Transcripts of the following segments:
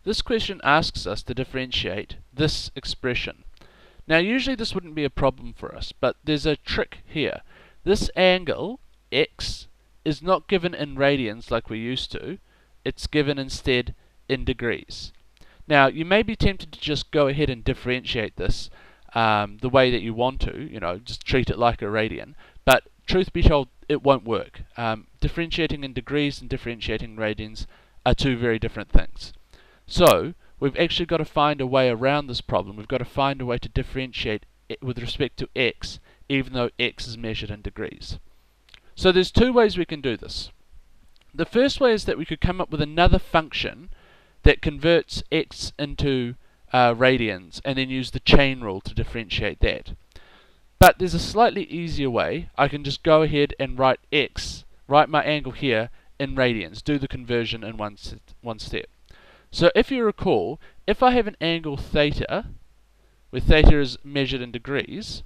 This question asks us to differentiate this expression. Now usually this wouldn't be a problem for us, but there's a trick here. This angle, x, is not given in radians like we're used to, it's given instead in degrees. Now you may be tempted to just go ahead and differentiate this the way that you want to, just treat it like a radian, but truth be told, it won't work. Differentiating in degrees and differentiating in radians are two very different things. So we've actually got to find a way around this problem. We've got to find a way to differentiate it with respect to x, even though x is measured in degrees. So there's two ways we can do this. The first way is that we could come up with another function that converts x into radians and then use the chain rule to differentiate that. But there's a slightly easier way. I can just go ahead and write my angle here in radians, do the conversion in one step. So if you recall, if I have an angle theta, where theta is measured in degrees,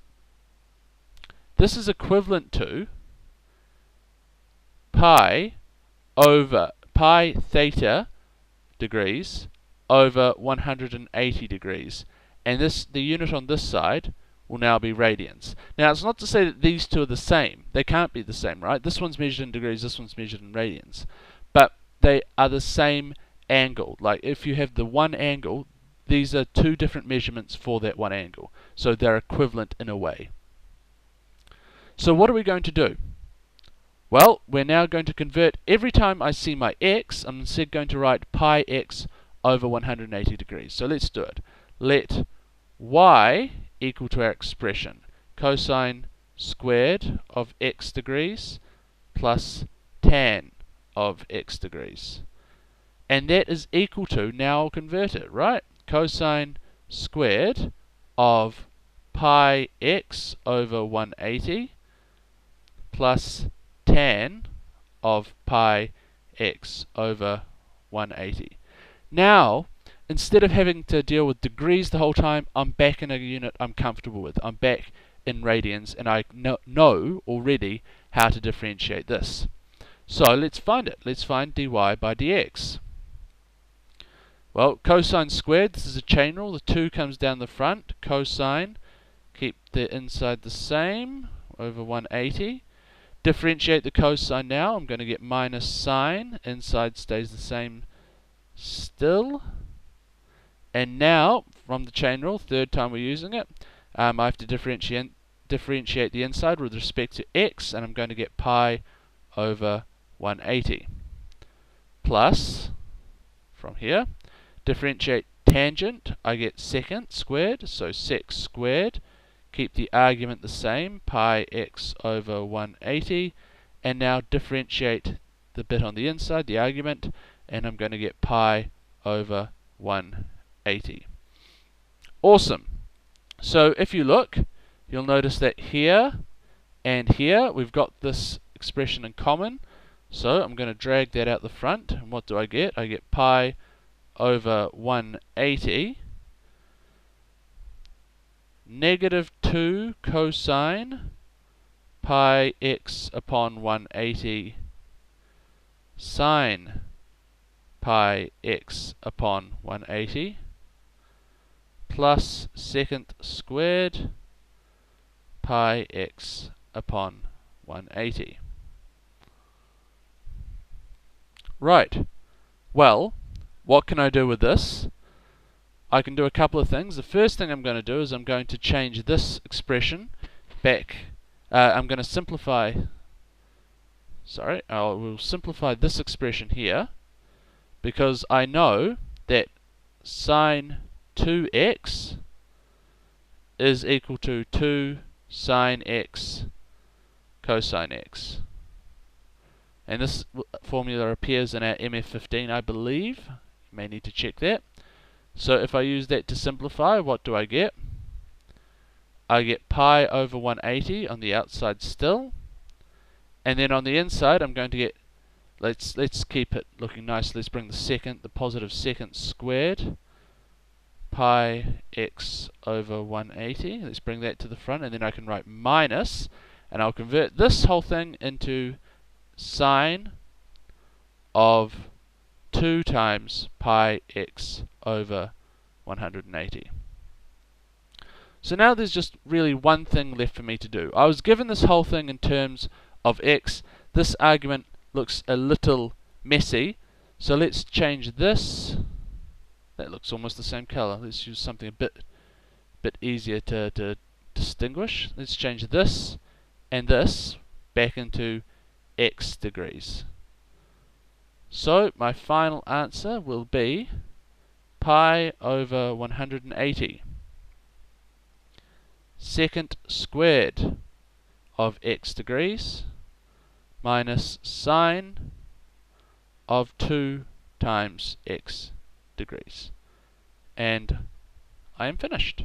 this is equivalent to pi theta degrees over 180 degrees. And the unit on this side will now be radians. Now it's not to say that these two are the same. They can't be the same, right? This one's measured in degrees, this one's measured in radians. But they are the same angle. Like if you have the one angle, these are two different measurements for that one angle. So they're equivalent in a way. So what are we going to do? Well, we're now going to convert every time I see my x, I'm instead going to write pi x over 180 degrees. So let's do it. Let y equal to our expression cosine squared of x degrees plus tan of x degrees. And that is equal to, now I'll convert it, right? Cosine squared of pi x over 180 plus tan of pi x over 180. Now, instead of having to deal with degrees the whole time, I'm back in a unit I'm comfortable with. I'm back in radians, and I know already how to differentiate this. So let's find it. Let's find dy by dx. Well, cosine squared, this is a chain rule. The 2 comes down the front. Cosine, keep the inside the same, over 180. Differentiate the cosine now. I'm going to get minus sine. Inside stays the same still. And now, from the chain rule, third time we're using it, I have to differentiate the inside with respect to x, and I'm going to get pi over 180. Plus, from here, differentiate tangent, I get secant squared, so sec squared. Keep the argument the same, pi x over 180, and now differentiate the bit on the inside, the argument, and I'm going to get pi over 180. Awesome. So if you look, you'll notice that here and here we've got this expression in common. So I'm going to drag that out the front, and what do I get? I get pi over 180 negative 2 cosine pi x upon 180 sine pi x upon 180 plus secant squared pi x upon 180. Right. Well, what can I do with this? I can do a couple of things. The first thing I'm going to do is I'm going to change this expression back. I'm going to simplify. I will simplify this expression here, because I know that sine 2x is equal to 2 sine x cosine x. And this formula appears in our MF15, I believe. You may need to check that. So if I use that to simplify, what do I get? I get pi over 180 on the outside still. And then on the inside, I'm going to get, let's keep it looking nice. Let's bring the positive secant squared. Pi x over 180. Let's bring that to the front, and then I can write minus, and I'll convert this whole thing into sine of 2 times pi x over 180. So now there's just really one thing left for me to do. I was given this whole thing in terms of x. This argument looks a little messy, so let's change this. That looks almost the same color. Let's use something a bit easier to distinguish. Let's change this and this back into x degrees. So my final answer will be pi over 180 secant squared of x degrees minus sine of 2 times x degrees. And I am finished.